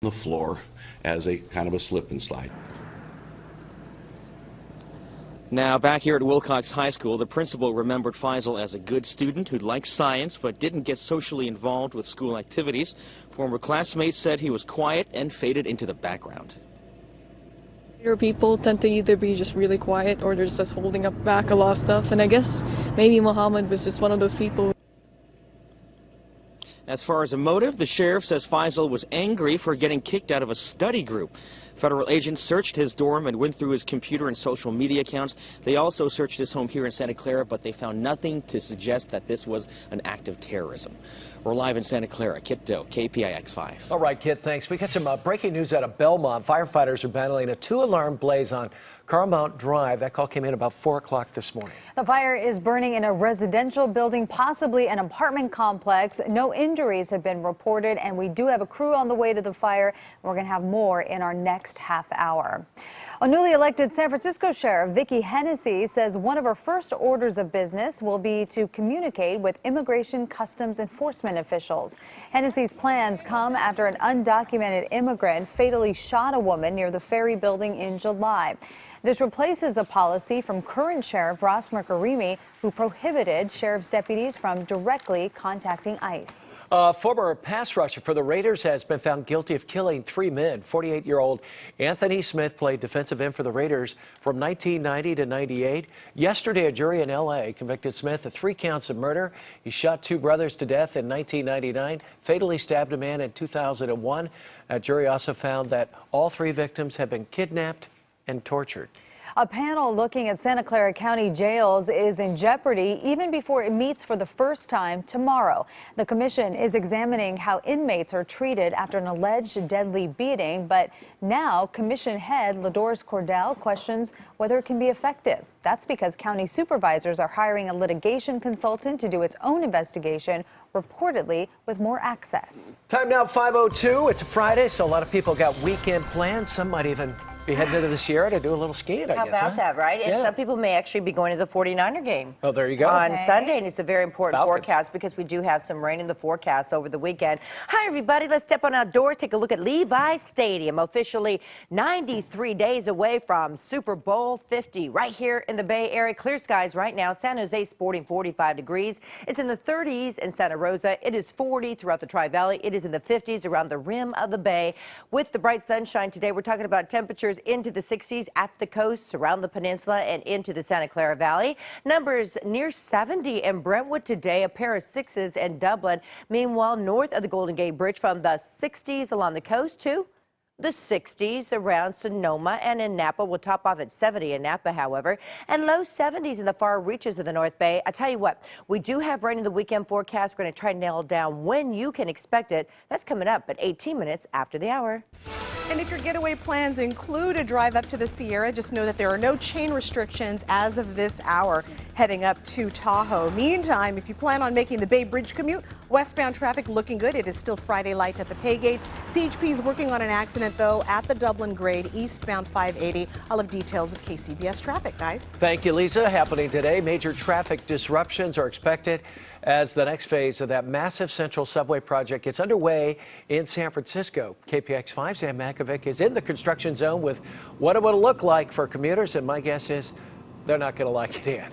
the floor as a kind of a slip and slide. Now, back here at Wilcox High School, the principal remembered Faisal as a good student who liked science but didn't get socially involved with school activities. Former classmates said he was quiet and faded into the background. People tend to either be just really quiet or they're just holding up back a lot of stuff, and I guess maybe Muhammad was just one of those people. As far as a motive, the sheriff says Faisal was angry for getting kicked out of a study group. Federal agents searched his dorm and went through his computer and social media accounts. They also searched his home here in Santa Clara, but they found nothing to suggest that this was an act of terrorism. We're live in Santa Clara. Kit Doe, KPIX 5. All right, Kit, thanks. We got some breaking news out of Belmont. Firefighters are battling a 2-alarm blaze on Carmount Drive. That call came in about 4 o'clock this morning. The fire is burning in a residential building, possibly an apartment complex. No injuries have been reported, and we do have a crew on the way to the fire. We're going to have more in our next half hour. A newly elected San Francisco Sheriff Vicki Hennessy says one of her first orders of business will be to communicate with Immigration Customs Enforcement officials. Hennessy's plans come after an undocumented immigrant fatally shot a woman near the Ferry Building in July. This replaces a policy from current Sheriff Ross Mercarimi, who prohibited sheriff's deputies from directly contacting ICE. A former pass rusher for the Raiders has been found guilty of killing 3 men. 48-year-old Anthony Smith played defensive end for the Raiders from 1990 to 98. Yesterday, a jury in L.A. convicted Smith of 3 counts of murder. He shot 2 brothers to death in 1999, fatally stabbed a man in 2001. A jury also found that all 3 victims had been kidnapped and tortured. A panel looking at Santa Clara County jails is in jeopardy even before it meets for the first time tomorrow. The commission is examining how inmates are treated after an alleged deadly beating, but now commission head LaDoris Cordell questions whether it can be effective. That's because county supervisors are hiring a litigation consultant to do its own investigation, reportedly with more access. Time now, 5:02. It's a Friday, so a lot of people got weekend plans. Some might even be heading into the Sierra to do a little skiing, I guess. How about that, right? And some people may actually be going to the 49er game. Oh, there you go. On Sunday, and it's a very important Falcons. forecast because we do have some rain in the forecast over the weekend. Hi, everybody. Let's step on outdoors. Take a look at Levi's Stadium, officially 93 days away from Super Bowl 50. Right here in the Bay Area. Clear skies right now. San Jose sporting 45 degrees. It's in the 30s in Santa Rosa. It is 40 throughout the Tri-Valley. It is in the 50s around the rim of the bay. With the bright sunshine today, we're talking about temperatures into the 60s at the coast, around the peninsula, and into the Santa Clara Valley. Numbers near 70 in Brentwood today, a pair of 6s in Dublin. Meanwhile, north of the Golden Gate Bridge from the 60s along the coast to the 60s around Sonoma and in Napa. Will top off at 70 in Napa, however, and low 70s in the far reaches of the North Bay. I tell you what, we do have rain in the weekend forecast. We're going to try to nail down when you can expect it. That's coming up at 18 minutes after the hour. And if your getaway plans include a drive up to the Sierra, just know that there are no chain restrictions as of this hour heading up to Tahoe. Meantime, if you plan on making the Bay Bridge commute, westbound traffic looking good. It is still Friday light at the pay gates. CHP is working on an accident, though, at the Dublin grade, eastbound 580. I'll have details with KCBS Traffic, guys. Thank you, Lisa. Happening today, major traffic disruptions are expected as the next phase of that massive Central Subway project gets underway in San Francisco. KPIX 5's Sam Makovic is in the construction zone with what it will look like for commuters, and my guess is they're not going to like it in.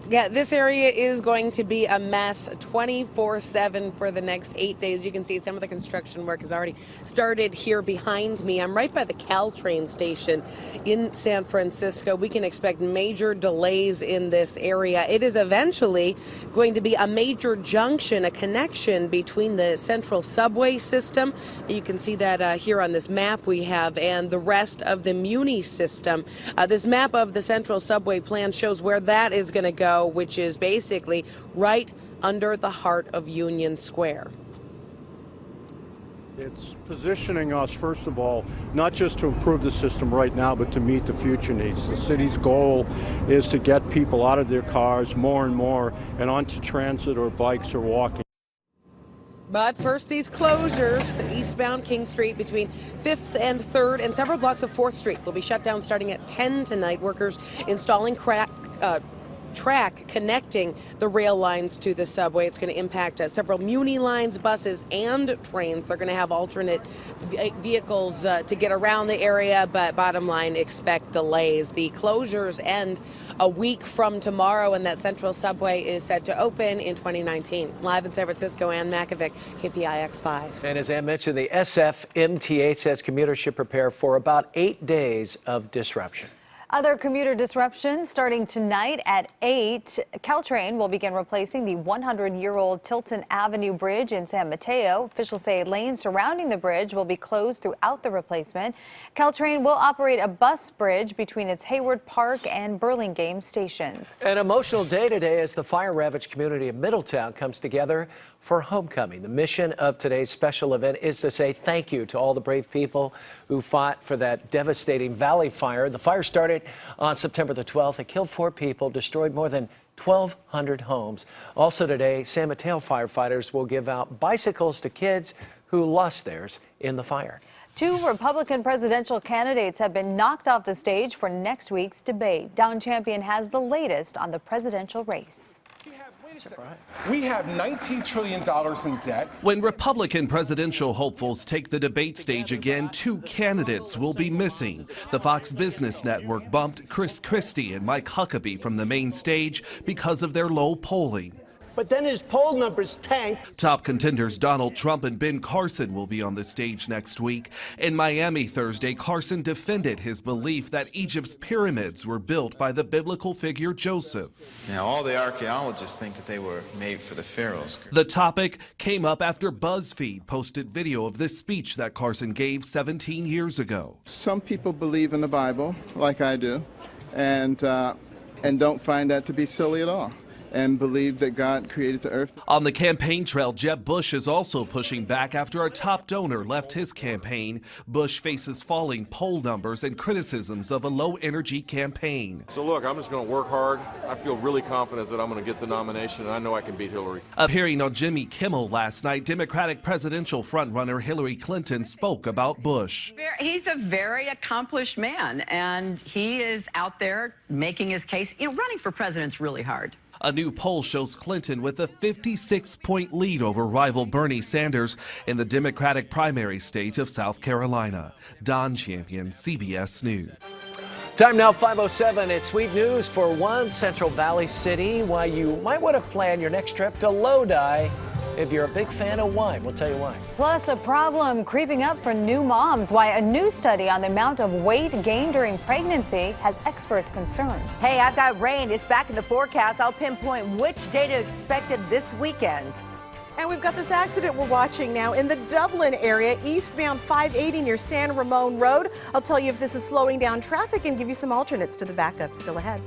Yeah, this area is going to be a mess 24/7 for the next 8 days. You can see some of the construction work has already started here behind me. I'm right by the Caltrain station in San Francisco. We can expect major delays in this area. It is eventually going to be a major junction, a connection between the Central Subway system. You can see that here on this map we have, and the rest of the Muni system. This map of the Central Subway plan shows where that is going to go, which is basically right under the heart of Union Square. It's positioning us, first of all, not just to improve the system right now, but to meet the future needs. The city's goal is to get people out of their cars more and more and onto transit or bikes or walking. But first, these closures, eastbound King Street between 5th and 3rd and several blocks of 4th Street will be shut down starting at 10 tonight. Workers installing track connecting the rail lines to the subway. It's going to impact several Muni lines, buses, and trains. They're going to have alternate vehicles to get around the area, but bottom line, expect delays. The closures end a week from tomorrow, and that Central Subway is set to open in 2019. Live in San Francisco, Ann Makovic, KPIX 5. And as Ann mentioned, the SFMTA says commuters should prepare for about 8 days of disruption. Other commuter disruptions starting tonight at 8. Caltrain will begin replacing the 100-year-old Tilton Avenue Bridge in San Mateo. Officials say lanes surrounding the bridge will be closed throughout the replacement. Caltrain will operate a bus bridge between its Hayward Park and Burlingame stations. An emotional day today as the fire-ravaged community of Middletown comes together for homecoming. The mission of today's special event is to say thank you to all the brave people who fought for that devastating Valley Fire. The fire started on September the 12th. It killed 4 people, destroyed more than 1,200 homes. Also today, San Mateo firefighters will give out bicycles to kids who lost theirs in the fire. 2 Republican presidential candidates have been knocked off the stage for next week's debate. Don Champion has the latest on the presidential race. We have $19 trillion in debt. When Republican presidential hopefuls take the debate stage again, 2 candidates will be missing. The Fox Business Network bumped Chris Christie and Mike Huckabee from the main stage because of their low polling. But then his poll numbers tanked. Top contenders Donald Trump and Ben Carson will be on the stage next week. In Miami Thursday, Carson defended his belief that Egypt's pyramids were built by the biblical figure Joseph. Now, all the archaeologists think that they were made for the pharaohs. The topic came up after BuzzFeed posted video of this speech that Carson gave 17 years ago. Some people believe in the Bible, like I do, and don't find that to be silly at all, and believe that God created the earth. On the campaign trail, Jeb Bush is also pushing back after a top donor left his campaign. Bush faces falling poll numbers and criticisms of a low-energy campaign. So look, I'm just going to work hard. I feel really confident that I'm going to get the nomination, and I know I can beat Hillary. Appearing on Jimmy Kimmel last night, Democratic presidential frontrunner Hillary Clinton spoke about Bush. He's a very accomplished man, and he is out there making his case. You know, running for president's really hard. A new poll shows Clinton with a 56-point lead over rival Bernie Sanders in the Democratic primary state of South Carolina. Don Champion, CBS News. Time now 5:07. It's sweet news for one Central Valley city. Why you might want to plan your next trip to Lodi if you're a big fan of wine. We'll tell you why. Plus, a problem creeping up for new moms. Why a new study on the amount of weight gained during pregnancy has experts concerned. Hey, I've got rain. It's back in the forecast. I'll pinpoint which day to expect it this weekend. And we've got this accident we're watching now in the Dublin area, eastbound 580 near San Ramon Road. I'll tell you if this is slowing down traffic and give you some alternates to the backup still ahead.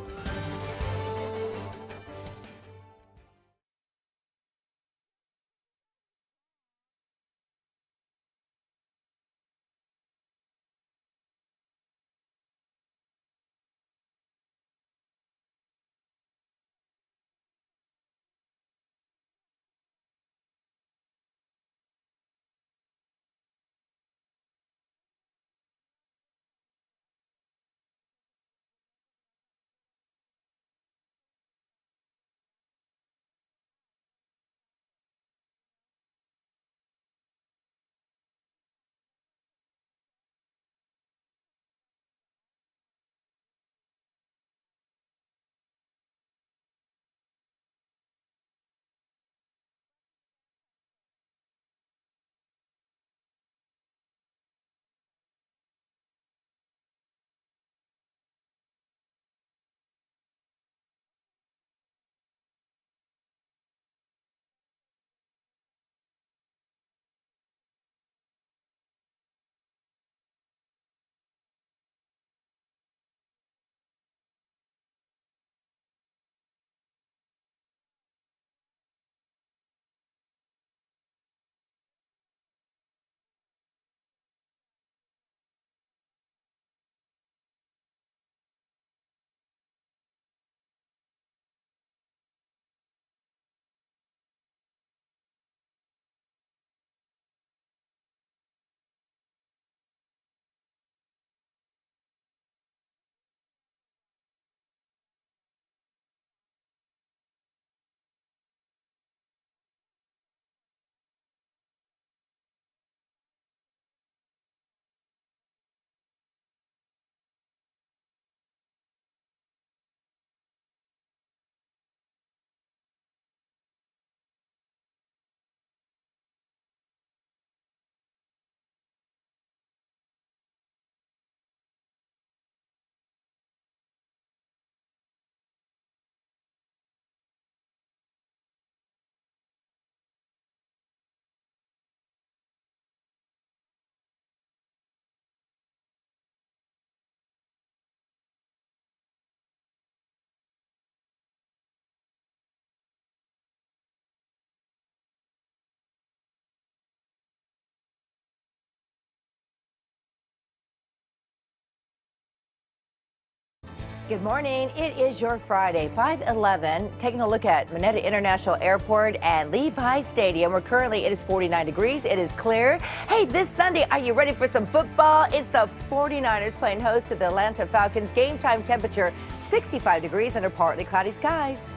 Good morning. It is your Friday, 5/11. Taking a look at Mineta International Airport and Levi Stadium, where currently it is 49 degrees. It is clear. Hey, this Sunday, are you ready for some football? It's the 49ers playing host to the Atlanta Falcons. Game time temperature 65 degrees under partly cloudy skies.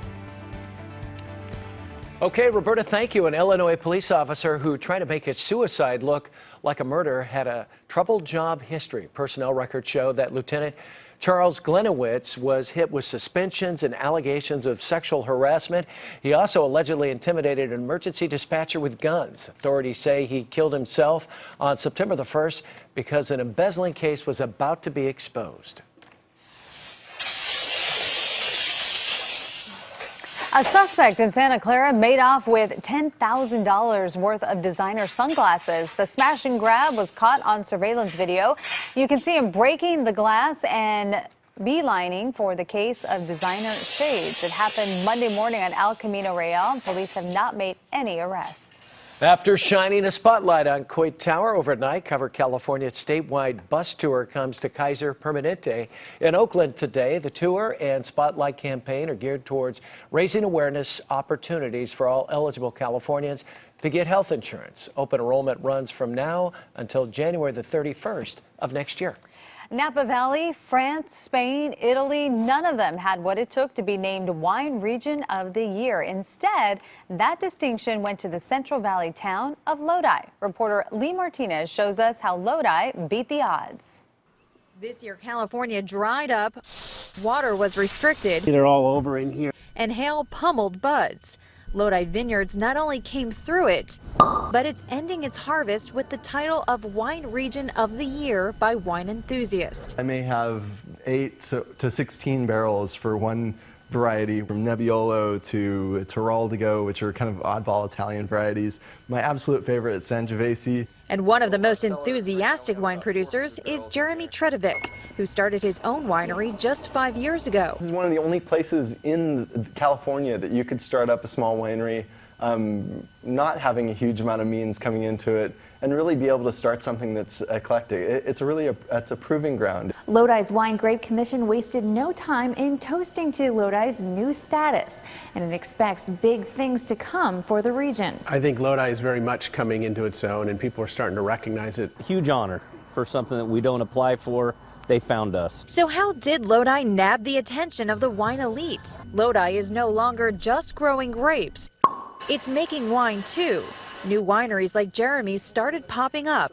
Okay, Roberta, thank you. An Illinois police officer who tried to make his suicide look like a murder had a troubled job history. Personnel records show that Lieutenant Charles Glenowitz was hit with suspensions and allegations of sexual harassment. He also allegedly intimidated an emergency dispatcher with guns. Authorities say he killed himself on September the 1st because an embezzling case was about to be exposed. A suspect in Santa Clara made off with $10,000 worth of designer sunglasses. The smash and grab was caught on surveillance video. You can see him breaking the glass and beelining for the case of designer shades. It happened Monday morning at El Camino Real. Police have not made any arrests. After shining a spotlight on Coit Tower overnight, Cover California's statewide bus tour comes to Kaiser Permanente in Oakland today. The tour and spotlight campaign are geared towards raising awareness opportunities for all eligible Californians to get health insurance. Open enrollment runs from now until January the 31st of next year. Napa Valley, France, Spain, Italy, none of them had what it took to be named Wine Region of the Year. Instead, that distinction went to the Central Valley town of Lodi. Reporter Lee Martinez shows us how Lodi beat the odds. This year, California dried up, water was restricted, They're all over in here. and hail pummeled buds. Lodi Vineyards not only came through it, but it's ending its harvest with the title of Wine Region of the Year by Wine Enthusiast. I may have 8 to 16 barrels for one variety, from Nebbiolo to Tiraldigo, which are kind of oddball Italian varieties. My absolute favorite is Sangiovese. And one of the most enthusiastic wine producers is Jeremy Tredovic, who started his own winery just 5 years ago. This is one of the only places in California that you could start up a small winery, not having a huge amount of means coming into it, and really be able to start something that's eclectic. It's a proving ground. Lodi's Wine Grape Commission wasted no time in toasting to Lodi's new status, and it expects big things to come for the region. I think Lodi is very much coming into its own, and people are starting to recognize it. Huge honor for something that we don't apply for. They found us. So how did Lodi nab the attention of the wine elite? Lodi is no longer just growing grapes. It's making wine too. New wineries like Jeremy's started popping up.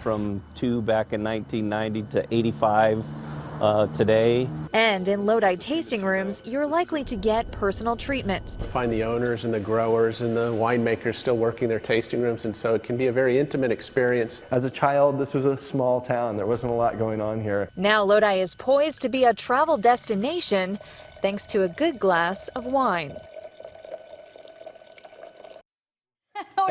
From 2 back in 1990 to 85 today. And in Lodi tasting rooms, you're likely to get personal treatment. Find the owners and the growers and the winemakers still working their tasting rooms, and so it can be a very intimate experience. As a child, this was a small town. There wasn't a lot going on here. Now Lodi is poised to be a travel destination thanks to a good glass of wine.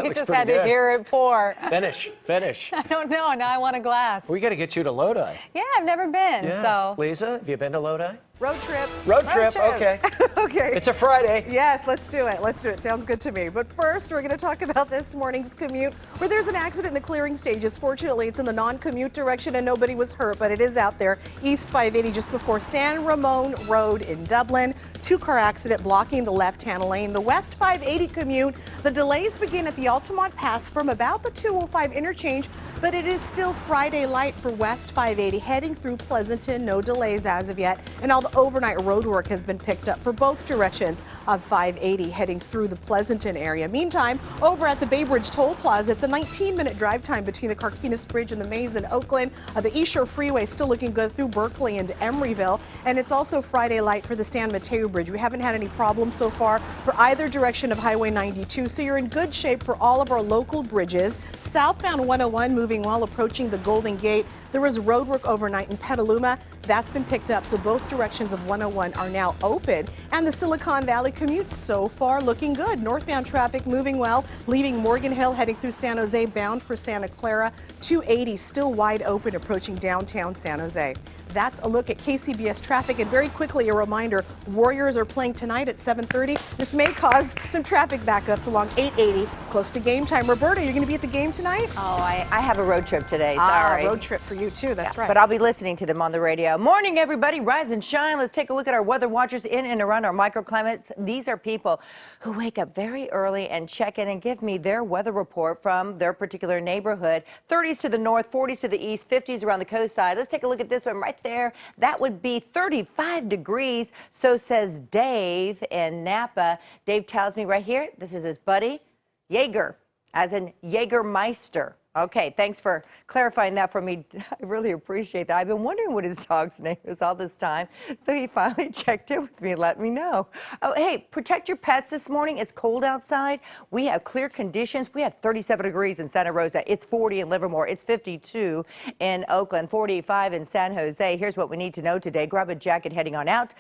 We just had to hear it pour. Finish. I don't know. Now I want a glass. We got to get you to Lodi. Yeah, I've never been. Yeah. So. Lisa, have you been to Lodi? Road trip. Road trip. Okay. Okay. It's a Friday. Yes, let's do it. Let's do it. Sounds good to me. But first, we're going to talk about this morning's commute where there's an accident in the clearing stages. Fortunately, it's in the non-commute direction and nobody was hurt, but it is out there. East 580 just before San Ramon Road in Dublin. 2-car accident blocking the left-hand lane. The West 580 commute, the delays begin at the Altamont Pass from about the 205 interchange, but it is still Friday light for West 580 heading through Pleasanton. No delays as of yet. And all the overnight road work has been picked up for both directions of 580 heading through the Pleasanton area. Meantime, over at the Bay Bridge Toll Plaza, it's a 19-minute drive time between the Carquinez Bridge and the Maze in Oakland. The East Shore Freeway still looking good through Berkeley and Emeryville. And it's also Friday light for the San Mateo Bridge. We haven't had any problems so far for either direction of Highway 92, so you're in good shape for all of our local bridges. Southbound 101 moving well, approaching the Golden Gate. There was road work overnight in Petaluma. That's been picked up, so both directions of 101 are now open. And the Silicon Valley commute so far looking good. Northbound traffic moving well, leaving Morgan Hill, heading through San Jose, bound for Santa Clara. 280 still wide open, approaching downtown San Jose. That's a look at KCBS traffic. And very quickly, a reminder, Warriors are playing tonight at 7:30. This may cause some traffic backups along 880, close to game time. Roberta, you're going to be at the game tonight? Oh, I have a road trip today. Sorry. Road trip for you, too. That's right. But I'll be listening to them on the radio. go. Morning, everybody. Rise and shine. Let's take a look at our weather watchers in and around our microclimates. These are people who wake up very early and check in and give me their weather report from their particular neighborhood. 30s to the north, 40s to the east, 50s around the coast side. Let's take a look at this one right there. That would be 35 degrees. So says Dave in Napa. Dave tells me right here, this is his buddy, Jaeger, as in Jägermeister. Okay, thanks for clarifying that for me. I really appreciate that. I've been wondering what his dog's name is all this time, so he finally checked in with me and let me know. Oh, hey, protect your pets this morning. It's cold outside. We have clear conditions. We have 37 degrees in Santa Rosa. It's 40 in Livermore. It's 52 in Oakland, 45 in San Jose. Here's what we need to know today. Grab a jacket heading on out.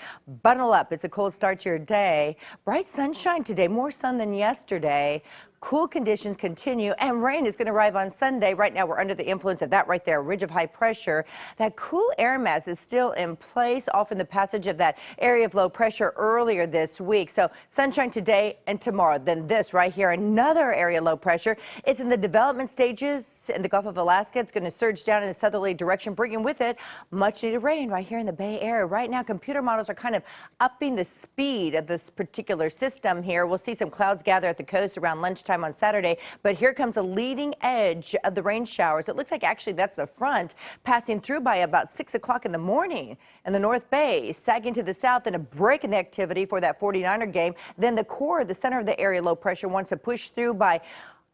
Bundle up. It's a cold start to your day. Bright sunshine today, more sun than yesterday. Cool conditions continue, and rain is going to arrive on Sunday. Right now, we're under the influence of that right there, ridge of high pressure. That cool air mass is still in place off in the passage of that area of low pressure earlier this week. So sunshine today and tomorrow. Then this right here, another area low pressure. It's in the development stages in the Gulf of Alaska. It's going to surge down in a southerly direction, bringing with it much needed rain right here in the Bay Area. Right now, computer models are kind of upping the speed of this particular system here. We'll see some clouds gather at the coast around lunchtime on Saturday, but here comes the leading edge of the rain showers. It looks like actually that's the front passing through by about 6 o'clock in the morning in the North Bay, sagging to the south, and a break in the activity for that 49er game. Then the core, the center of the area low pressure wants to push through by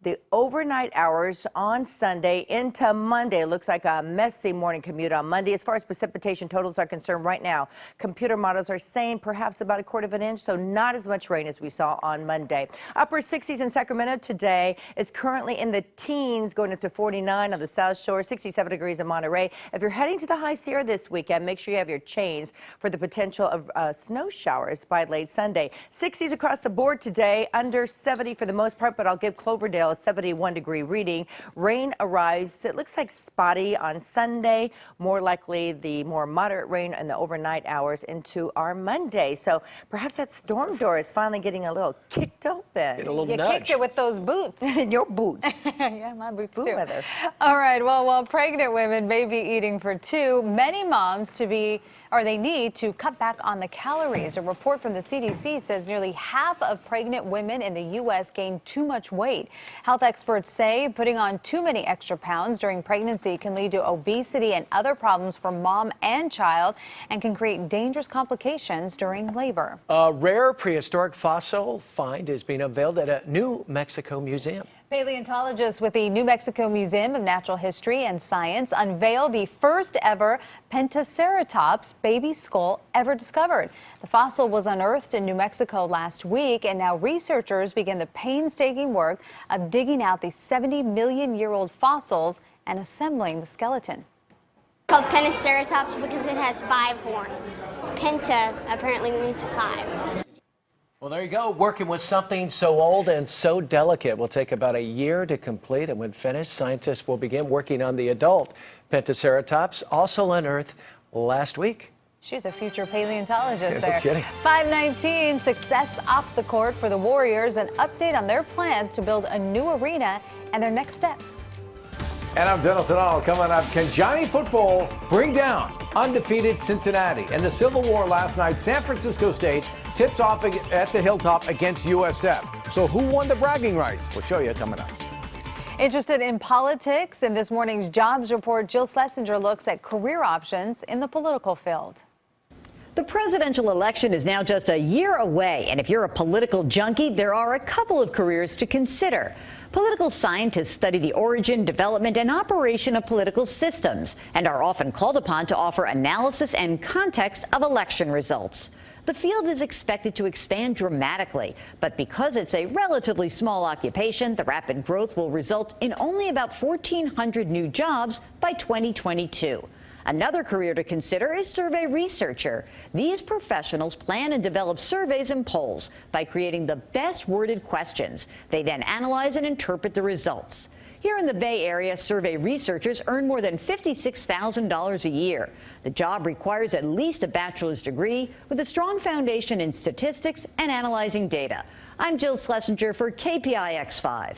the overnight hours on Sunday into Monday. Looks like a messy morning commute on Monday. As far as precipitation totals are concerned right now, computer models are saying perhaps about 1/4 inch, so not as much rain as we saw on Monday. Upper 60s in Sacramento today. It's currently in the teens, going up to 49 on the South Shore, 67 degrees in Monterey. If you're heading to the High Sierra this weekend, make sure you have your chains for the potential of snow showers by late Sunday. 60s across the board today, under 70 for the most part, but I'll give Cloverdale a 71-degree reading. Rain arrives, it looks like spotty on Sunday, more likely the more moderate rain in the overnight hours into our Monday. So perhaps that storm door is finally getting a little kicked open. Get a little You nudge. kicked it with those boots. Your boots. Yeah, my boots Boot too. weather. All right, well, while pregnant women may be eating for two, many moms they need to cut back on the calories. A report from the CDC says nearly half of pregnant women in the U.S. gain too much weight. Health experts say putting on too many extra pounds during pregnancy can lead to obesity and other problems for mom and child, and can create dangerous complications during labor. A rare prehistoric fossil find is being unveiled at a New Mexico museum. Paleontologists with the New Mexico Museum of Natural History and Science unveiled the first ever Pentaceratops baby skull ever discovered. The fossil was unearthed in New Mexico last week, and now researchers begin the painstaking work of digging out the 70-million-year-old fossils and assembling the skeleton. Called Pentaceratops because it has 5 horns. Penta apparently means 5. Well, there you go. Working with something so old and so delicate will take about a year to complete, and when finished, scientists will begin working on the adult Pentaceratops, also unearthed last week. She's a future paleontologist there. No kidding. 5:19, success off the court for the Warriors. An update on their plans to build a new arena and their next step. And I'm Dennis O'Donnell. Coming up, can Johnny Football bring down undefeated Cincinnati? In the Civil War last night, San Francisco State tips off at the Hilltop against USF. So who won the bragging rights? We'll show you coming up. Interested in politics? In this morning's jobs report, Jill Schlesinger looks at career options in the political field. The presidential election is now just a year away, and if you're a political junkie, there are a couple of careers to consider. Political scientists study the origin, development, and operation of political systems and are often called upon to offer analysis and context of election results. The field is expected to expand dramatically, but because it's a relatively small occupation, the rapid growth will result in only about 1,400 new jobs by 2022. Another career to consider is survey researcher. These professionals plan and develop surveys and polls by creating the best worded questions. They then analyze and interpret the results. Here in the Bay Area, survey researchers earn more than $56,000 a year. The job requires at least a bachelor's degree with a strong foundation in statistics and analyzing data. I'm Jill Schlesinger for KPIX5.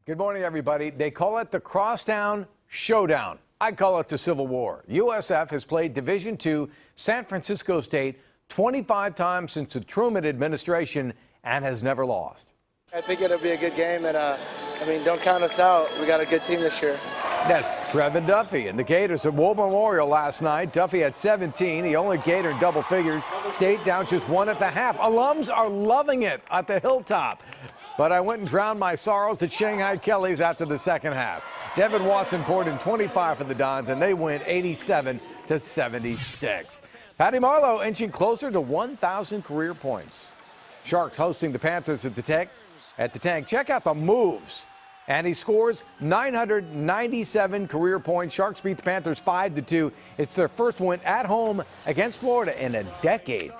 Good morning, everybody. They call it the Crosstown Showdown. I call it the Civil War. USF has played Division II San Francisco State 25 times since the Truman administration and has never lost. I think it'll be a good game, and don't count us out. We got a good team this year. That's Trevin Duffy and the Gators at War Memorial last night. Duffy had 17, the only Gator in double figures. State down just 1 at the half. Alums are loving it at the Hilltop. But I went and drowned my sorrows at Shanghai Kelly's after the second half. Devin Watson poured in 25 for the Dons, and they win 87-76. Patty Marlowe inching closer to 1,000 career points. Sharks hosting the Panthers at the Tank. Check out the moves. And he scores 997 career points. Sharks beat the Panthers 5-2. It's their first win at home against Florida in a decade.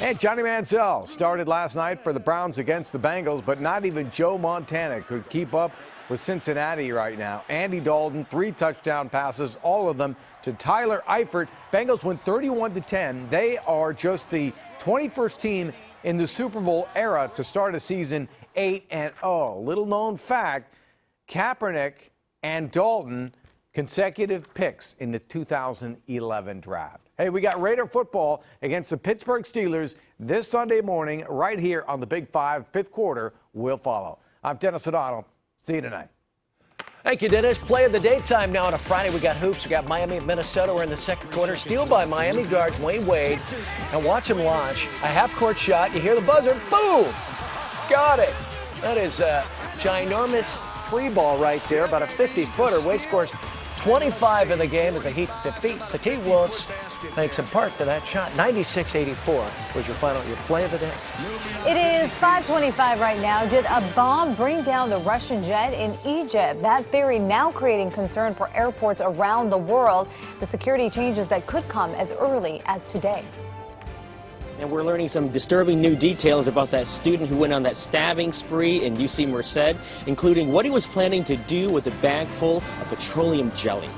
And Johnny Manziel started last night for the Browns against the Bengals, but not even Joe Montana could keep up with Cincinnati right now. Andy Dalton, 3 touchdown passes, all of them to Tyler Eifert. Bengals win 31-10. They are just the 21st team in the Super Bowl era to start a season 8-0. Little known fact, Kaepernick and Dalton consecutive picks in the 2011 draft. Hey, we got Raider football against the Pittsburgh Steelers this Sunday morning right here on the Big Five. 5th quarter will follow. I'm Dennis O'Donnell. See you tonight. Thank you, Dennis. Play of the daytime now on a Friday. We got hoops. We got Miami and Minnesota. We're in the second quarter. Steal by Miami guard Dwayne Wade. And watch him launch a half-court shot. You hear the buzzer. Boom! Got it. That is a ginormous 3-ball right there, about a 50-footer. Wade scores 25 in the game as the Heat defeat the T-Wolves, thanks in part to that shot. 96-84 was your play of the day. It is 5:25 right now. Did a bomb bring down the Russian jet in Egypt? That theory now creating concern for airports around the world. The security changes that could come as early as today. And we're learning some disturbing new details about that student who went on that stabbing spree in UC Merced, including what he was planning to do with a bag full of petroleum jelly.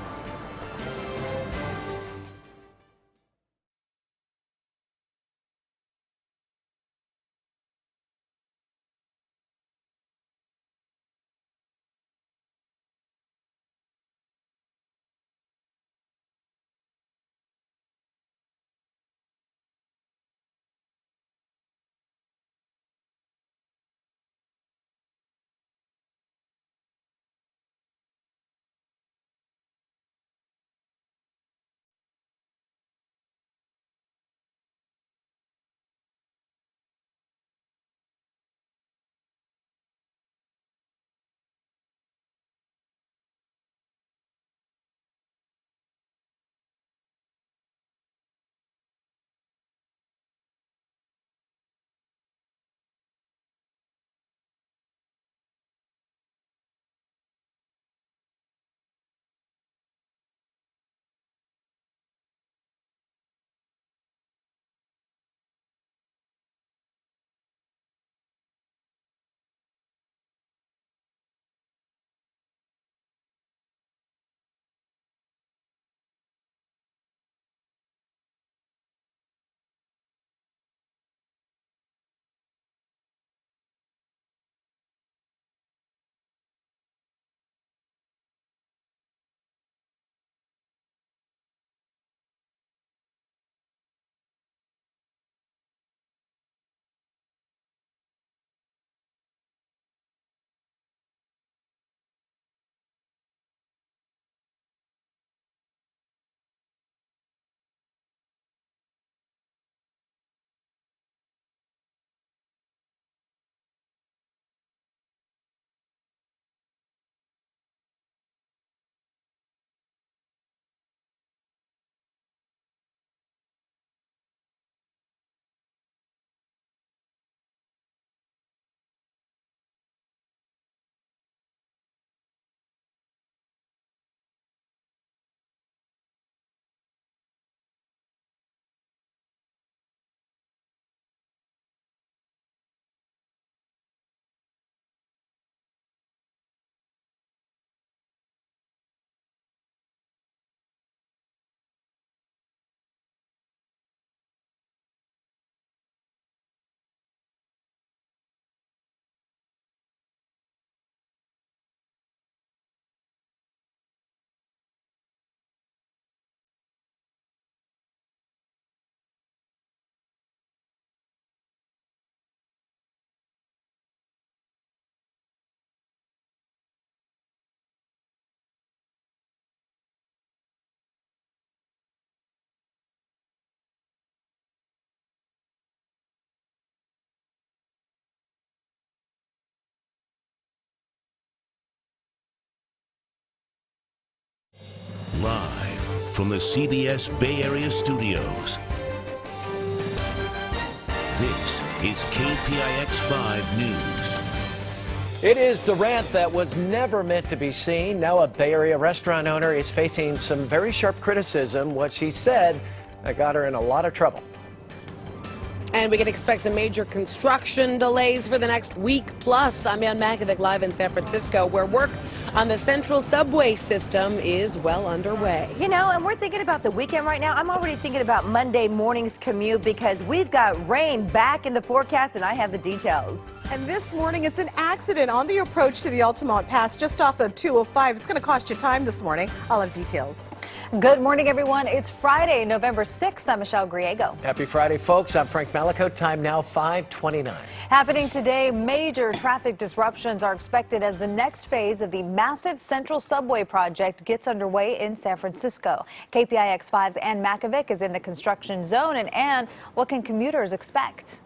from the CBS Bay Area studios. This is KPIX 5 News. It is the rant that was never meant to be seen. Now a Bay Area restaurant owner is facing some very sharp criticism. What she said got her in a lot of trouble. And we can expect some major construction delays for the next week plus. I'm Ann Makovic, live in San Francisco, where work on the Central Subway system is well underway. You know, and we're thinking about the weekend right now. I'm already thinking about Monday morning's commute because we've got rain back in the forecast, and I have the details. And this morning, it's an accident on the approach to the Altamont Pass just off of 205. It's going to cost you time this morning. I'll have details. Good morning, everyone. It's Friday, November 6th. I'm Michelle Griego. Happy Friday, folks. I'm Frank Malico. Time now 5:29. Happening today, major traffic disruptions are expected as the next phase of the massive Central Subway project gets underway in San Francisco. KPIX 5's Ann Makovic is in the construction zone. And Ann, what can commuters expect?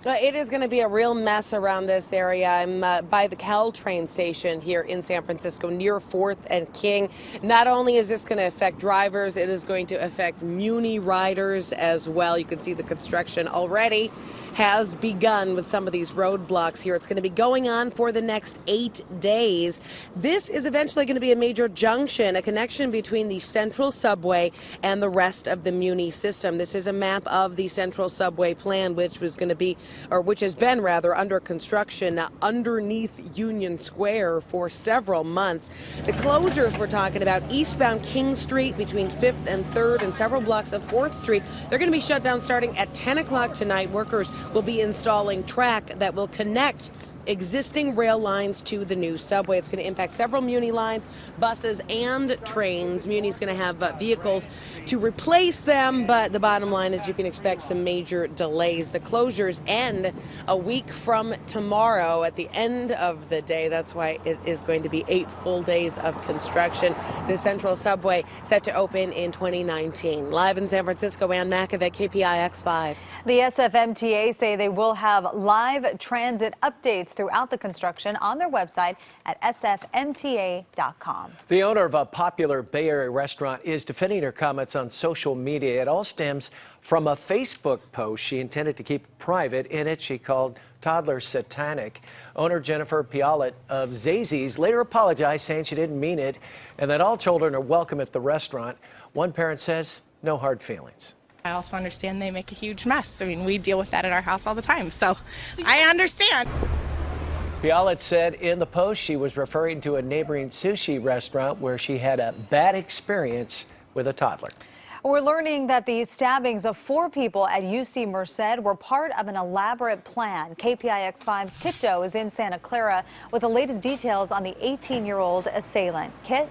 It is going to be a real mess around this area. I'm by the Caltrain station here in San Francisco near 4th and King. Not only is this going to affect drivers, it is going to affect Muni riders as well. You can see the construction already has begun with some of these roadblocks here. It's going to be going on for the next 8 days. This is eventually going to be a major junction, a connection between the Central Subway and the rest of the Muni system. This is a map of the Central Subway plan, which was going to be, or which has been rather, under construction underneath Union Square for several months. The closures we're talking about, eastbound King Street between 5th and 3rd and several blocks of 4th Street, they're going to be shut down starting at 10 o'clock tonight. Workers will be installing track that will connect existing rail lines to the new subway. It's going to impact several Muni lines, buses, and trains. Muni's going to have vehicles to replace them, but the bottom line is you can expect some major delays. The closures end a week from tomorrow at the end of the day. That's why it is going to be 8 full days of construction. The Central Subway set to open in 2019. Live in San Francisco, Ann Makovic, KPIX 5. The SFMTA say they will have live transit updates throughout the construction on their website at sfmta.com. The owner of a popular Bay Area restaurant is defending her comments on social media. It all stems from a Facebook post she intended to keep private. In it, she called toddlers satanic. Owner Jennifer Pialet of Zazzy's later apologized, saying she didn't mean it and that all children are welcome at the restaurant. One parent says no hard feelings. I also understand they make a huge mess. I mean, we deal with that at our house all the time, so I understand. Pialet said in the post she was referring to a neighboring sushi restaurant where she had a bad experience with a toddler. We're learning that the stabbings of 4 people at UC Merced were part of an elaborate plan. KPIX 5's Kit Doe is in Santa Clara with the latest details on the 18-year-old assailant. Kit?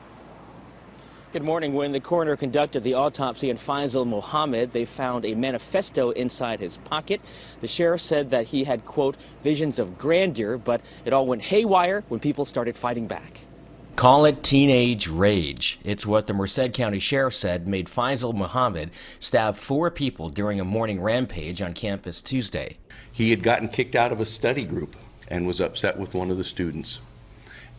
Good morning. When the coroner conducted the autopsy on Faisal Mohammed, they found a manifesto inside his pocket. The sheriff said that he had, quote, visions of grandeur, but it all went haywire when people started fighting back. Call it teenage rage. It's what the Merced County Sheriff said made Faisal Mohammed stab 4 people during a morning rampage on campus Tuesday. He had gotten kicked out of a study group and was upset with one of the students,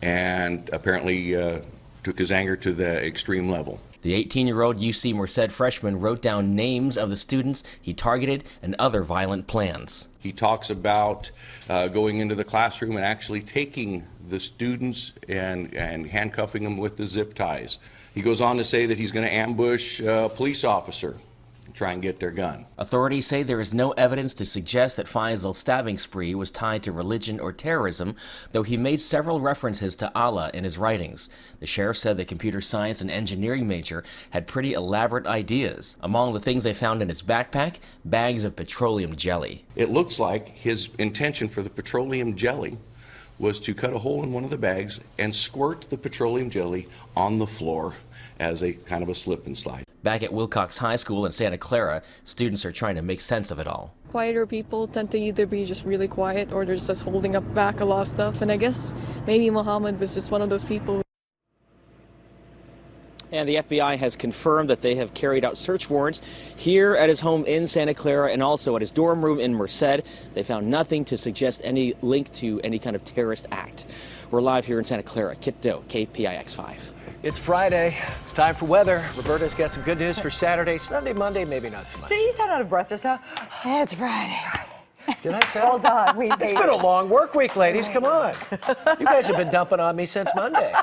and apparently took his anger to the extreme level. The 18-year-old UC Merced freshman wrote down names of the students he targeted and other violent plans. He talks about going into the classroom and actually taking the students and handcuffing them with the zip ties. He goes on to say that he's going to ambush a police officer and try and get their gun. Authorities say there is no evidence to suggest that Faisal's stabbing spree was tied to religion or terrorism, though he made several references to Allah in his writings. The sheriff said the computer science and engineering major had pretty elaborate ideas. Among the things they found in his backpack, bags of petroleum jelly. It looks like his intention for the petroleum jelly was to cut a hole in one of the bags and squirt the petroleum jelly on the floor as a kind of a slip and slide. Back at Wilcox High School in Santa Clara, students are trying to make sense of it all. Quieter people tend to either be just really quiet or they're just holding up back a lot of stuff, and I guess maybe Muhammad was just one of those people. And the FBI has confirmed that they have carried out search warrants here at his home in Santa Clara and also at his dorm room in Merced. They found nothing to suggest any link to any kind of terrorist act. We're live here in Santa Clara. Kit Doe, KPIX 5. It's Friday. It's time for weather. Roberta's got some good news for Saturday. Sunday, Monday, maybe not so much. Did you sound out of breath just now? It's Friday. Did I say? Hold on. It's been a long work week, ladies. Come on. You guys have been dumping on me since Monday.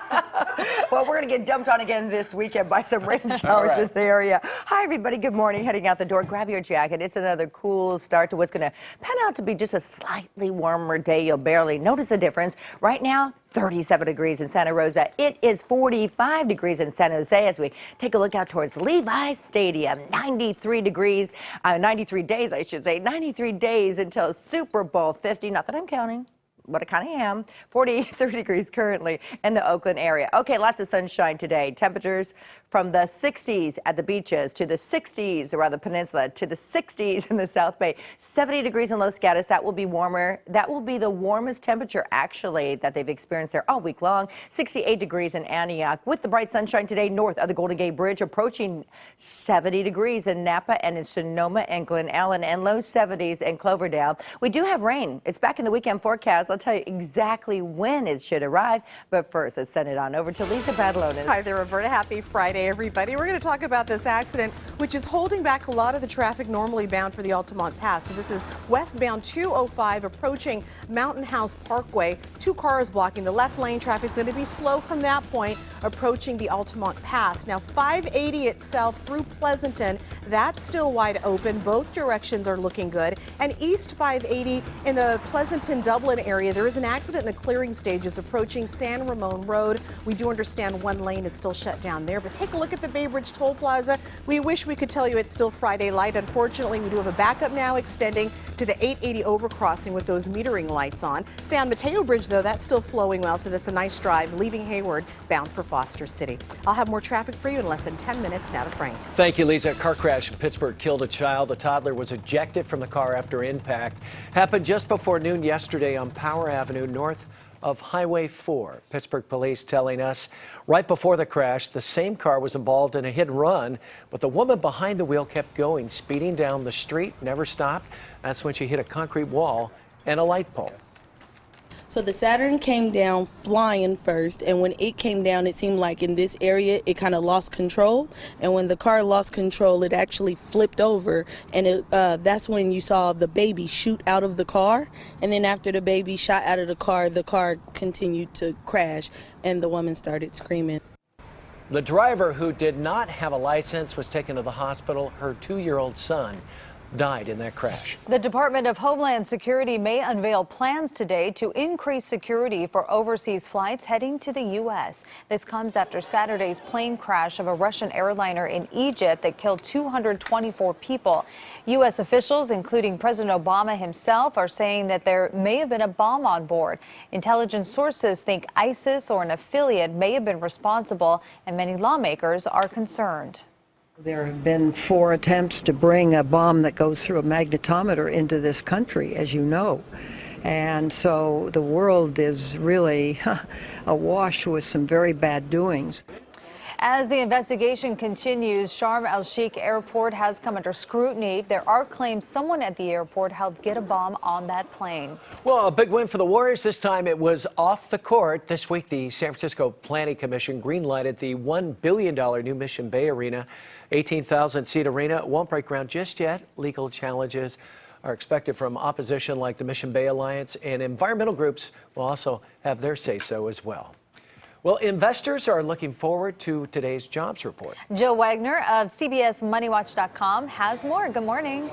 Well, we're going to get dumped on again this weekend by some rain showers in the area. Hi, everybody. Good morning. Heading out the door, grab your jacket. It's another cool start to what's going to pan out to be just a slightly warmer day. You'll barely notice a difference. Right now, 37 degrees in Santa Rosa. It is 45 degrees in San Jose as we take a look out towards Levi Stadium. 93 degrees, 93 days, I should say. 93 days until Super Bowl 50. Not that I'm counting, but I kind of am. 43 degrees currently in the Oakland area. Okay, lots of sunshine today. Temperatures from the 60s at the beaches to the 60s around the peninsula to the 60s in the South Bay. 70 degrees in Los Gatos. That will be warmer. That will be the warmest temperature actually that they've experienced there all week long. 68 degrees in Antioch with the bright sunshine today north of the Golden Gate Bridge, approaching 70 degrees in Napa and in Sonoma and Glen Ellen, and low 70s in Cloverdale. We do have rain. It's back in the weekend forecast. I'll tell you exactly when it should arrive. But first, let's send it on over to Lisa Badalonis. Hi there, Roberta. Happy Friday, everybody. We're going to talk about this accident, which is holding back a lot of the traffic normally bound for the Altamont Pass. So this is westbound 205 approaching Mountain House Parkway. 2 cars blocking the left lane. Traffic's going to be slow from that point approaching the Altamont Pass. Now, 580 itself through Pleasanton, that's still wide open. Both directions are looking good. And East 580 in the Pleasanton Dublin area, there is an accident in the clearing stages approaching San Ramon Road. We do understand one lane is still shut down there, but take a look at the Bay Bridge Toll Plaza. We wish we could tell you it's still Friday light. Unfortunately, we do have a backup now extending to the 880 overcrossing with those metering lights on. San Mateo Bridge, though, that's still flowing well, so that's a nice drive leaving Hayward bound for Foster City. I'll have more traffic for you in less than 10 minutes. Now to Frank. Thank you, Lisa. A car crash in Pittsburgh killed a child. The toddler was ejected from the car after impact. Happened just before noon yesterday on Power Avenue north of Highway 4. Pittsburgh police telling us right before the crash, the same car was involved in a hit and run, but the woman behind the wheel kept going, speeding down the street, never stopped. That's when she hit a concrete wall and a light pole. So the Saturn came down flying first, and when it came down, it seemed like in this area it kind of lost control. And when the car lost control, it actually flipped over, and that's when you saw the baby shoot out of the car. And then after the baby shot out of the car continued to crash, and the woman started screaming. The driver, who did not have a license, was taken to the hospital. Her 2-year-old son died in that crash. The Department of Homeland Security may unveil plans today to increase security for overseas flights heading to the U.S. This comes after Saturday's plane crash of a Russian airliner in Egypt that killed 224 people. U.S. officials, including President Obama himself, are saying that there may have been a bomb on board. Intelligence sources think ISIS or an affiliate may have been responsible, and many lawmakers are concerned. There have been 4 attempts to bring a bomb that goes through a magnetometer into this country, as you know. And so the world is really awash with some very bad doings. As the investigation continues, Sharm el-Sheikh Airport has come under scrutiny. There are claims someone at the airport helped get a bomb on that plane. Well, a big win for the Warriors. This time it was off the court. This week, the San Francisco Planning Commission green-lighted the $1 billion new Mission Bay Arena. 18,000-seat arena won't break ground just yet. Legal challenges are expected from opposition like the Mission Bay Alliance, and environmental groups will also have their say-so as well. Well, investors are looking forward to today's jobs report. Jill Wagner of CBSMoneyWatch.com has more. Good morning.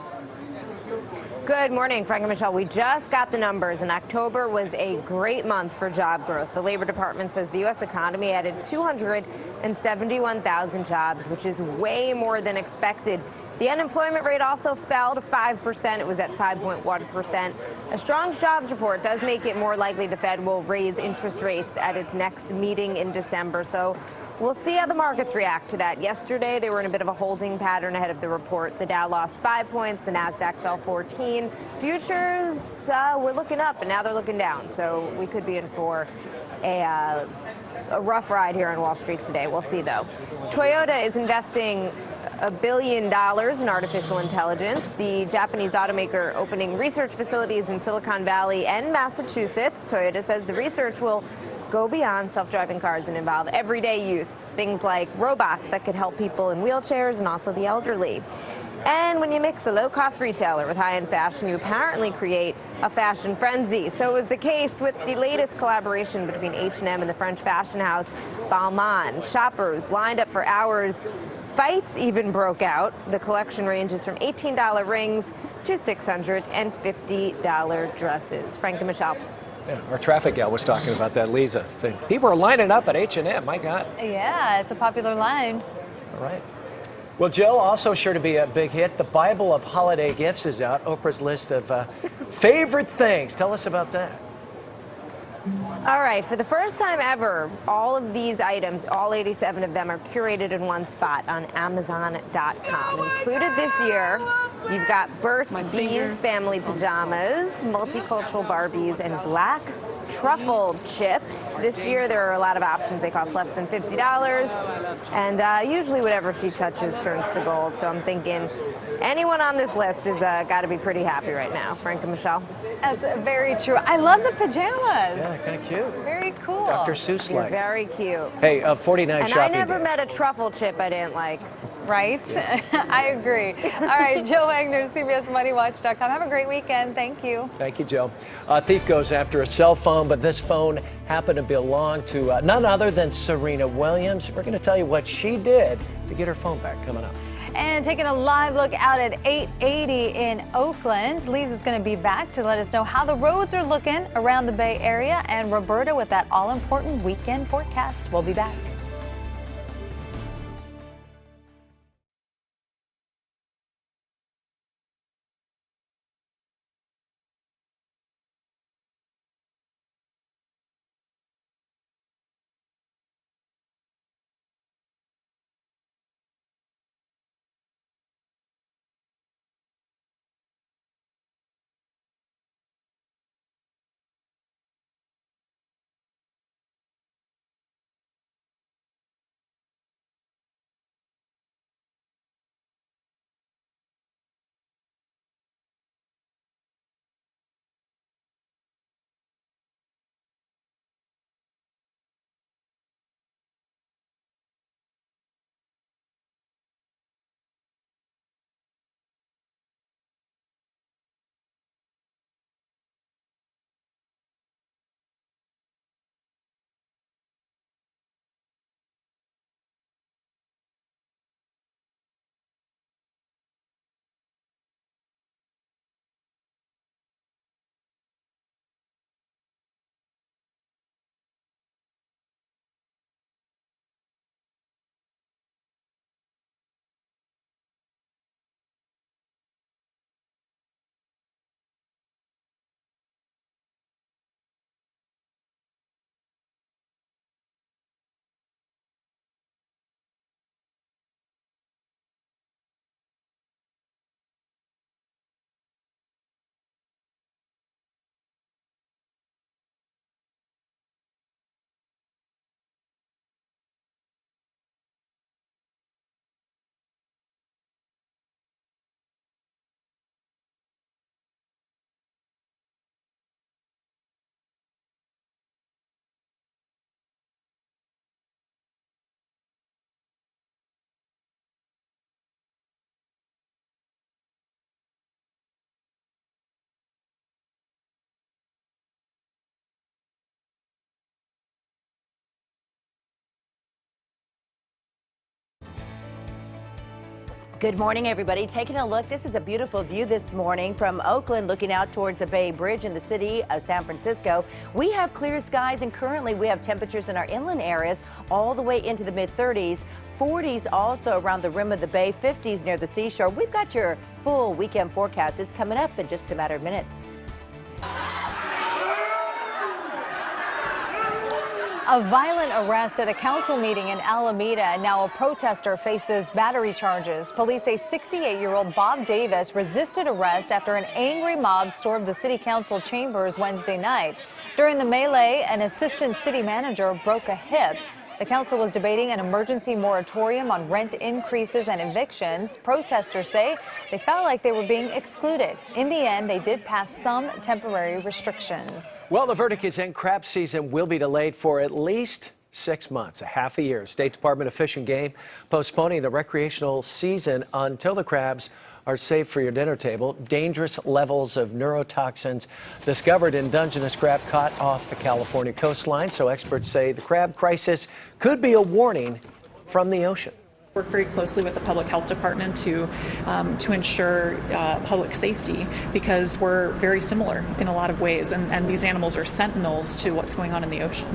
Good morning, Frank and Michelle. We just got the numbers, and October was a great month for job growth. The Labor Department says the U.S. economy added 271,000 jobs, which is way more than expected. The unemployment rate also fell to 5%. It was at 5.1%. A strong jobs report does make it more likely the Fed will raise interest rates at its next meeting in December. So We'll see how the markets react to that. Yesterday, they were in a bit of a holding pattern ahead of the report. The Dow lost 5 points, the Nasdaq fell 14. Futures were looking up, and now they're looking down. So we could be in for a rough ride here on Wall Street today. We'll see, though. Toyota is investing $1 billion in artificial intelligence. The Japanese automaker opening research facilities in Silicon Valley and Massachusetts. Toyota says the research will go beyond self-driving cars and involve everyday use. Things like robots that could help people in wheelchairs and also the elderly. And when you mix a low-cost retailer with high-end fashion, you apparently create a fashion frenzy. So it was the case with the latest collaboration between H&M and the French fashion house Balmain. Shoppers lined up for hours. Fights even broke out. The collection ranges from $18 rings to $650 dresses. Frank and Michelle. Yeah, our traffic gal was talking about that, Lisa. Saying people are lining up at H&M. My God. Yeah, it's a popular line. All right. Well, Jill, also sure to be a big hit. The Bible of Holiday Gifts is out. Oprah's list of favorite things. Tell us about that. All right, for the first time ever, all of these items, all 87 of them, are curated in one spot on Amazon.com. Included this year, you've got Burt's Bees family pajamas, multicultural Barbies, and black truffle chips. This year, there are a lot of options. They cost less than $50, and usually whatever she touches turns to gold. So I'm thinking anyone on this list has got to be pretty happy right now. Frank and Michelle? That's very true. I love the pajamas. Yeah, kind of cute. Very cool. Dr. Seuss You're like. very cute. Hey, 49 and shopping I never days. met a truffle chip I didn't like. Right? I agree. All right, Jill Wagner, CBSMoneyWatch.com. Have a great weekend. Thank you. Thank you, Jill. A thief goes after a cell phone, but this phone happened to belong to none other than Serena Williams. We're going to tell you what she did to get her phone back coming up. And taking a live look out at 880 in Oakland. Lisa's going to be back to let us know how the roads are looking around the Bay Area. And Roberta with that all-important weekend forecast. We'll be back. Good morning, everybody. Taking a look, this is a beautiful view this morning from Oakland, looking out towards the Bay Bridge in the city of San Francisco. We have clear skies, and currently we have temperatures in our inland areas all the way into the mid-30s. 40s also around the rim of the bay, 50s near the seashore. We've got your full weekend forecast. It's coming up in just a matter of minutes. A violent arrest at a council meeting in Alameda. Now a protester faces battery charges. Police say 68-year-old Bob Davis resisted arrest after an angry mob stormed the city council chambers Wednesday night. During the melee, an assistant city manager broke a hip. The council was debating an emergency moratorium on rent increases and evictions. Protesters say they felt like they were being excluded. In the end, they did pass some temporary restrictions. Well, the verdict is in. Crab season will be delayed for at least 6 months, a half a year. State Department of Fish and Game postponing the recreational season until the crabs are safe for your dinner table. Dangerous levels of neurotoxins discovered in Dungeness crab caught off the California coastline. So experts say the crab crisis could be a warning from the ocean. Work very closely with the public health department to ensure public safety, because we're very similar in a lot of ways, and these animals are sentinels to what's going on in the ocean.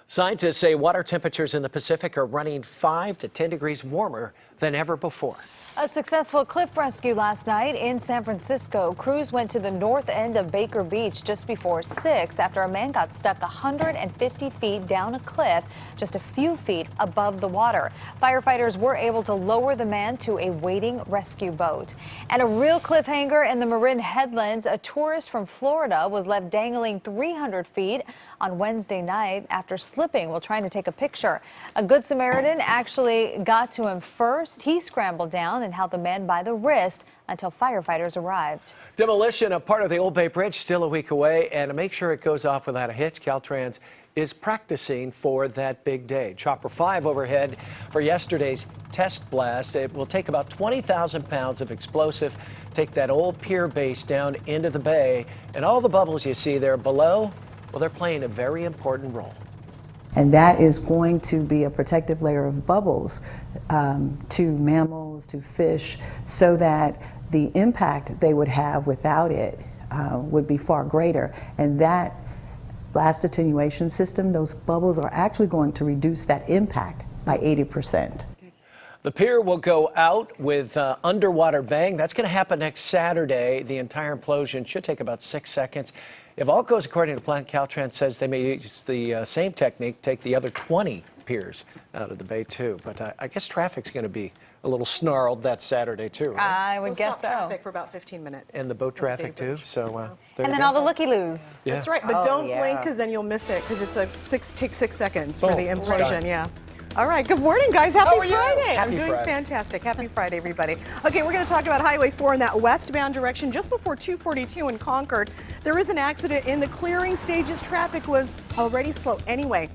Scientists say water temperatures in the Pacific are running 5 to 10 degrees warmer than ever before. A successful cliff rescue last night in San Francisco. Crews went to the north end of Baker Beach just before 6 after a man got stuck 150 feet down a cliff just a few feet above the water. Firefighters were able to lower the man to a waiting rescue boat. And a real cliffhanger in the Marin Headlands. A tourist from Florida was left dangling 300 feet on Wednesday night after slipping while trying to take a picture. A Good Samaritan actually got to him first. He scrambled down and held the man by the wrist until firefighters arrived. Demolition of part of the Old Bay Bridge still a week away, and to make sure it goes off without a hitch, Caltrans is practicing for that big day. Chopper 5 overhead for yesterday's test blast. It will take about 20,000 pounds of explosive, take that old pier base down into the bay, and all the bubbles you see there below, well, they're playing a very important role. And that is going to be a protective layer of bubbles to mammals, to fish, so that the impact they would have without it would be far greater. And that blast attenuation system, those bubbles are actually going to reduce that impact by 80%. The pier will go out with underwater bang. That's going to happen next Saturday. The entire implosion should take about 6 seconds. If all goes according to plan, Caltrans says they may use the same technique, take the other 20 piers out of the bay too. But I guess traffic's going to be a little snarled that Saturday too, right? I would guess so. Traffic for about 15 minutes. And the boat traffic too. So and then all the looky-loos. Yeah. That's right, but don't blink, because then you'll miss it, because it's take 6 seconds for the implosion. Yeah. All right, good morning, guys. Happy Friday. I'm doing fantastic. Happy Friday, everybody. Okay, we're going to talk about Highway 4 in that westbound direction. Just before 242 in Concord, there is an accident in the clearing stages. Traffic was already slow anyway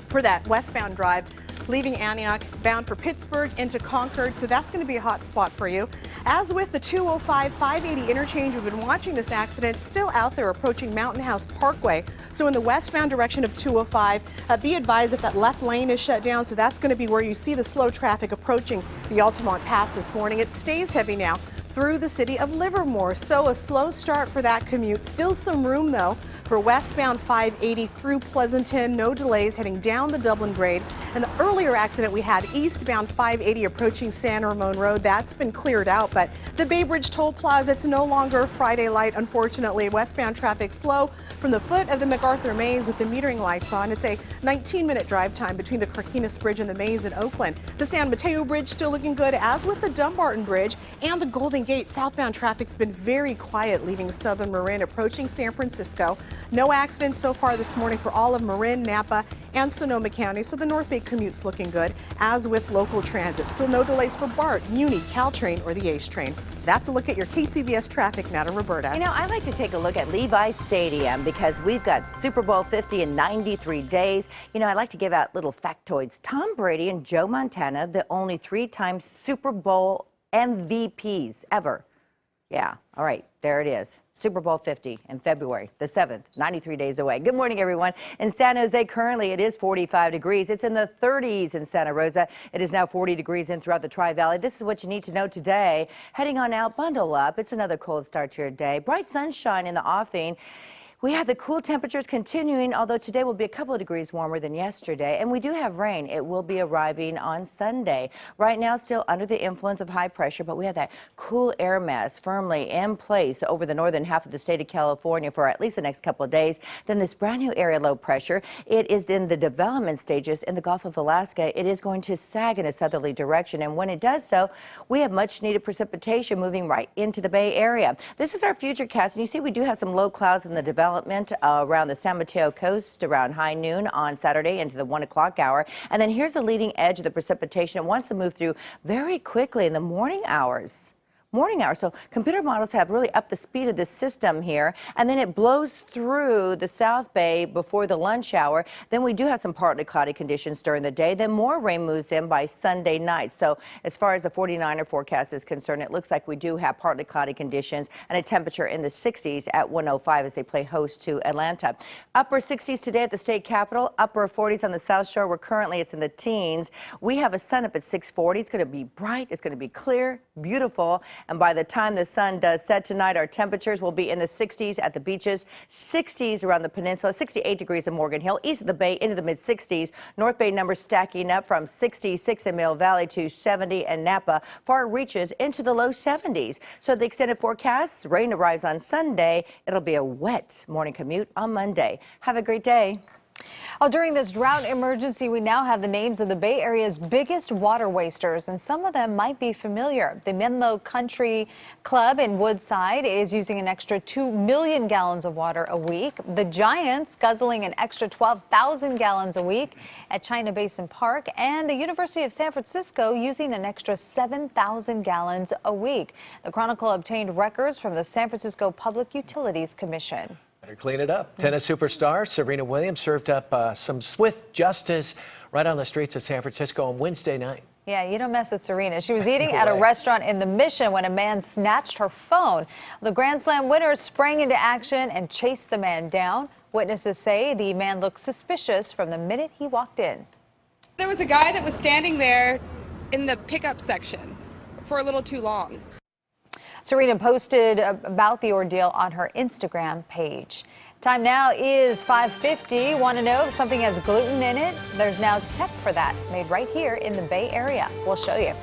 for that westbound drive, leaving Antioch, bound for Pittsburgh into Concord. So that's going to be a hot spot for you. As with the 205-580 interchange, we've been watching this accident still out there approaching Mountain House Parkway. So in the westbound direction of 205, be advised that that left lane is shut down. So that's going to be where you see the slow traffic approaching the Altamont Pass this morning. It stays heavy now through the city of Livermore. So a slow start for that commute. Still some room though for westbound 580 through Pleasanton. No delays heading down the Dublin grade. And the earlier accident we had eastbound 580 approaching San Ramon Road, that's been cleared out. But the Bay Bridge Toll Plaza, it's no longer Friday light, unfortunately. Westbound traffic slow from the foot of the MacArthur Maze with the metering lights on. It's a 19-minute drive time between the Carquinez Bridge and the Maze in Oakland. The San Mateo Bridge still looking good, as with the Dumbarton Bridge and the Golden Gate. Southbound traffic's been very quiet leaving southern Marin approaching San Francisco. No accidents so far this morning for all of Marin, Napa, and Sonoma County, so the North Bay commute's looking good, as with local transit. Still no delays for BART, Muni, Caltrain, or the ACE train. That's a look at your KCBS traffic now to Roberta. You know, I like to take a look at Levi's Stadium because we've got Super Bowl 50 in 93 days. You know, I like to give out little factoids. Tom Brady and Joe Montana, the only 3-time Super Bowl MVPs ever. Yeah, all right, there it is. Super Bowl 50 in February the 7th, 93 days away. Good morning, everyone. In San Jose, currently it is 45 degrees. It's in the 30s in Santa Rosa. It is now 40 degrees in throughout the Tri-Valley. This is what you need to know today. Heading on out, bundle up. It's another cold start to your day. Bright sunshine in the offing. We have the cool temperatures continuing, although today will be a couple of degrees warmer than yesterday. And we do have rain. It will be arriving on Sunday. Right now, still under the influence of high pressure, but we have that cool air mass firmly in place over the northern half of the state of California for at least the next couple of days. Then this brand new area low pressure, it is in the development stages in the Gulf of Alaska. It is going to sag in a southerly direction. And when it does so, we have much needed precipitation moving right into the Bay Area. This is our futurecast. And you see we do have some low clouds in the development around the San Mateo coast around high noon on Saturday into the 1 o'clock hour. And then here's the leading edge of the precipitation. It wants to move through very quickly in the morning hours. So computer models have really upped the speed of the system here, and then it blows through the South Bay before the lunch hour. Then we do have some partly cloudy conditions during the day. Then more rain moves in by Sunday night. So as far as the 49er forecast is concerned, it looks like we do have partly cloudy conditions and a temperature in the 60s at 105 as they play host to Atlanta. Upper 60s today at the state capitol, upper 40s on the South Shore, where currently it's in the teens. We have a sun up at 6:40. It's going to be bright. It's going to be clear, beautiful. And by the time the sun does set tonight, our temperatures will be in the 60s at the beaches, 60s around the peninsula, 68 degrees in Morgan Hill, east of the Bay into the mid-60s. North Bay numbers stacking up from 66 in Mill Valley to 70 in Napa. Far reaches into the low 70s. So the extended forecast, rain arrives on Sunday. It'll be a wet morning commute on Monday. Have a great day. Well, during this drought emergency, we now have the names of the Bay Area's biggest water wasters, and some of them might be familiar. The Menlo Country Club in Woodside is using an extra 2 million gallons of water a week. The Giants guzzling an extra 12,000 gallons a week at China Basin Park, and the University of San Francisco using an extra 7,000 gallons a week. The Chronicle obtained records from the San Francisco Public Utilities Commission. Better clean it up. Tennis superstar Serena Williams served up some swift justice right on the streets of San Francisco on Wednesday night. Yeah, you don't mess with Serena. She was eating at a restaurant in the Mission when a man snatched her phone. The Grand Slam winner sprang into action and chased the man down. Witnesses say the man looked suspicious from the minute he walked in. There was a guy that was standing there in the pickup section for a little too long. Serena posted about the ordeal on her Instagram page. Time now is 5:50. Want to know if something has gluten in it? There's now tech for that, made right here in the Bay Area. We'll show you.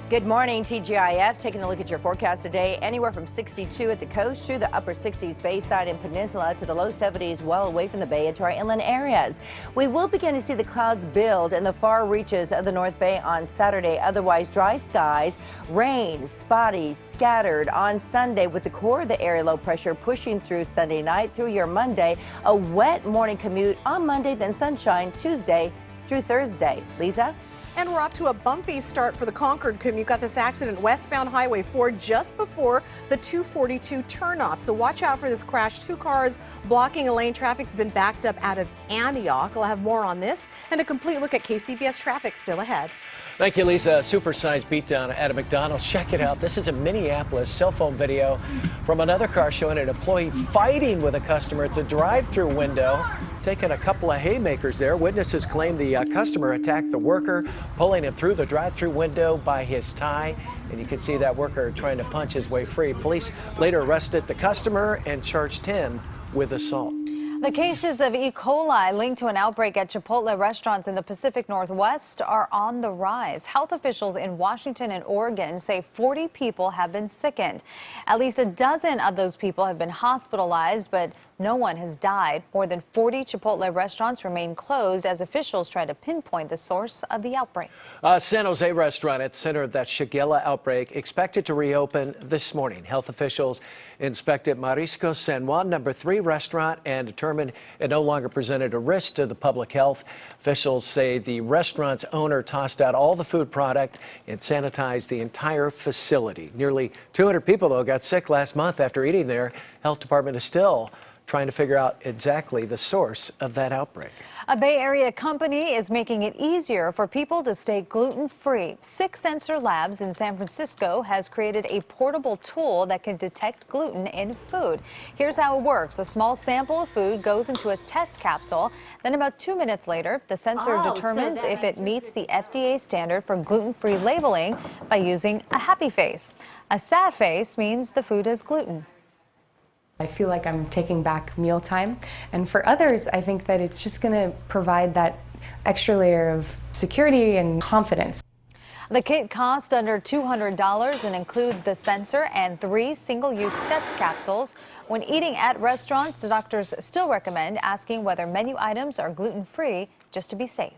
Good morning, TGIF. Taking a look at your forecast today. Anywhere from 62 at the coast to the upper 60s Bayside and Peninsula to the low 70s well away from the bay into our inland areas. We will begin to see the clouds build in the far reaches of the North Bay on Saturday. Otherwise, dry skies, rain, spotty, scattered on Sunday with the core of the area low pressure pushing through Sunday night through your Monday. A wet morning commute on Monday, then sunshine Tuesday through Thursday. Lisa? And we're off to a bumpy start for the Concord commute. Got this accident westbound Highway 4 just before the 242 turnoff. So watch out for this crash. 2 cars blocking a lane. Traffic's been backed up out of Antioch. I'll have more on this and a complete look at KCBS traffic still ahead. Thank you, Lisa. Supersized beatdown at a McDonald's. Check it out. This is a Minneapolis cell phone video from another car showing an employee fighting with a customer at the drive-through window, taking a couple of haymakers there. Witnesses claim the customer attacked the worker, pulling him through the drive-through window by his tie. And you can see that worker trying to punch his way free. Police later arrested the customer and charged him with assault. The cases of E. coli linked to an outbreak at Chipotle restaurants in the Pacific Northwest are on the rise. Health officials in Washington and Oregon say 40 people have been sickened. At least a dozen of those people have been hospitalized, but no one has died. More than 40 Chipotle restaurants remain closed as officials try to pinpoint the source of the outbreak. San Jose restaurant at the center of that Shigella outbreak expected to reopen this morning. Health officials inspected Mariscos San Juan #3 restaurant and determined it no longer presented a risk to the public health. Officials say the restaurant's owner tossed out all the food product and sanitized the entire facility. Nearly 200 people, though, got sick last month after eating there. Health department is still trying to figure out exactly the source of that outbreak. A Bay Area company is making it easier for people to stay gluten-free. 6 Sensor Labs in San Francisco has created a portable tool that can detect gluten in food. Here's how it works. A small sample of food goes into a test capsule. Then about 2 minutes later, the sensor determines if it meets the FDA standard for gluten-free labeling by using a happy face. A sad face means the food has gluten. I feel like I'm taking back mealtime, and for others, I think that it's just going to provide that extra layer of security and confidence. The kit costs under $200 and includes the sensor and 3 single-use test capsules. When eating at restaurants, the doctors still recommend asking whether menu items are gluten-free just to be safe.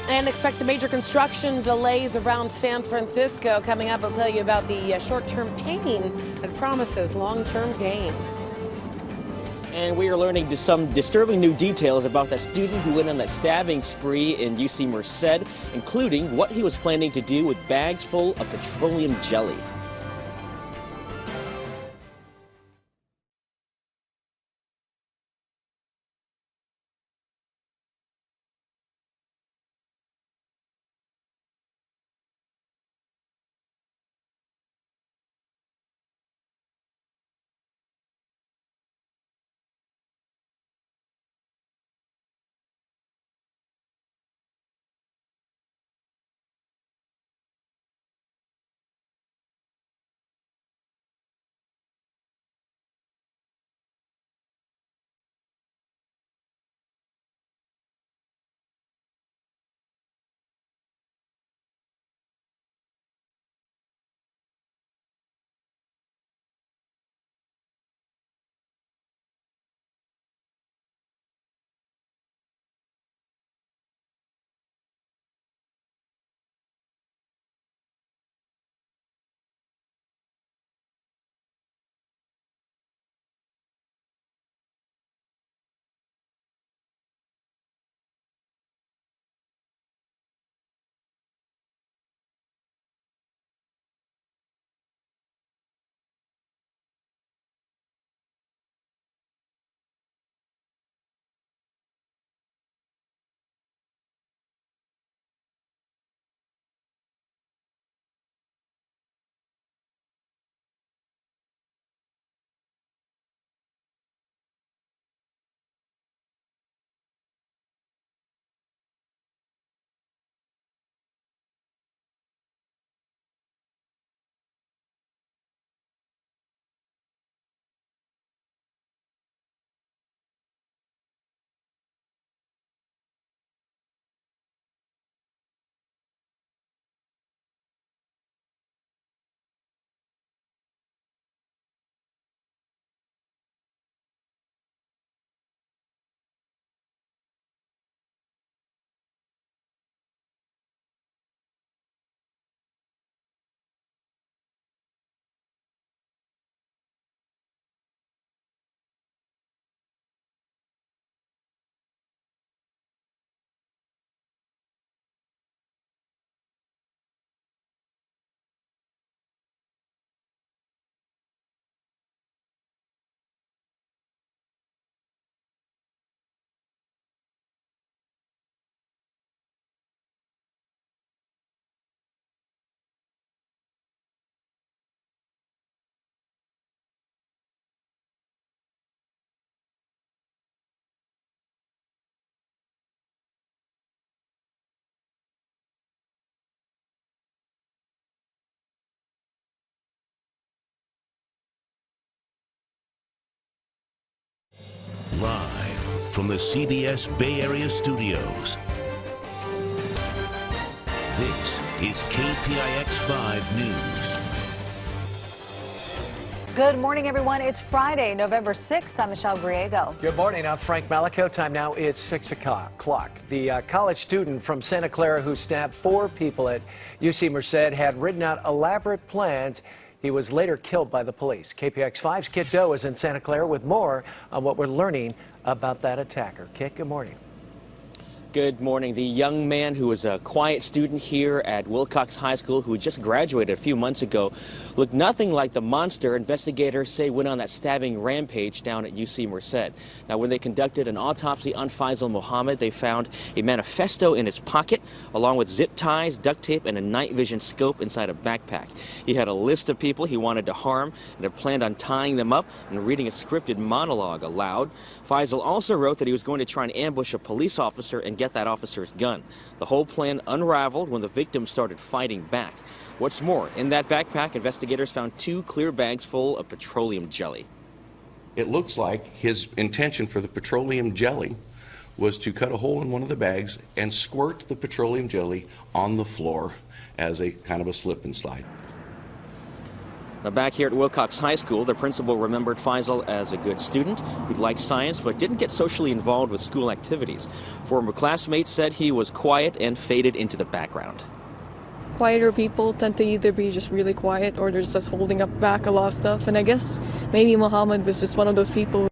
And expect some major construction delays around San Francisco. Coming up, I'll tell you about the short-term pain that promises long-term gain. And we are learning some disturbing new details about that student who went on that stabbing spree in UC Merced, including what he was planning to do with bags full of petroleum jelly. from the CBS Bay Area studios. This is KPIX 5 News. Good morning, everyone. It's Friday, November 6th. I'm Michelle Griego. Good morning. I'm Frank Malico. Time now is 6 o'clock. The college student from Santa Clara who stabbed 4 people at UC Merced had written out elaborate plans. He was later killed by the police. KPIX 5's Kit Doe is in Santa Clara with more on what we're learning about that attacker. Kit, good morning. Good morning. The young man who was a quiet student here at Wilcox High School, who just graduated a few months ago, looked nothing like the monster investigators say went on that stabbing rampage down at UC Merced. Now, when they conducted an autopsy on Faisal Muhammad, they found a manifesto in his pocket, along with zip ties, duct tape, and a night vision scope inside a backpack. He had a list of people he wanted to harm and had planned on tying them up and reading a scripted monologue aloud. Faisal also wrote that he was going to try and ambush a police officer and get that officer's gun. The whole plan unraveled when the victim started fighting back. What's more, in that backpack, investigators found 2 clear bags full of petroleum jelly. It looks like his intention for the petroleum jelly was to cut a hole in one of the bags and squirt the petroleum jelly on the floor as a kind of a slip and slide. Now, back here at Wilcox High School, the principal remembered Faisal as a good student who liked science but didn't get socially involved with school activities. Former classmates said he was quiet and faded into the background. Quieter people tend to either be just really quiet or they're just holding up back a lot of stuff, and I guess maybe Muhammad was just one of those people.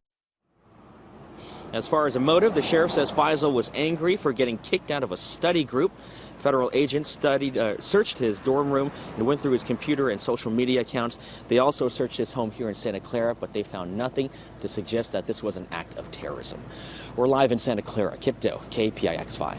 As far as a motive, the sheriff says Faisal was angry for getting kicked out of a study group. Federal agents searched his dorm room and went through his computer and social media accounts. They also searched his home here in Santa Clara, but they found nothing to suggest that this was an act of terrorism. We're live in Santa Clara. Kit Doe, KPIX 5.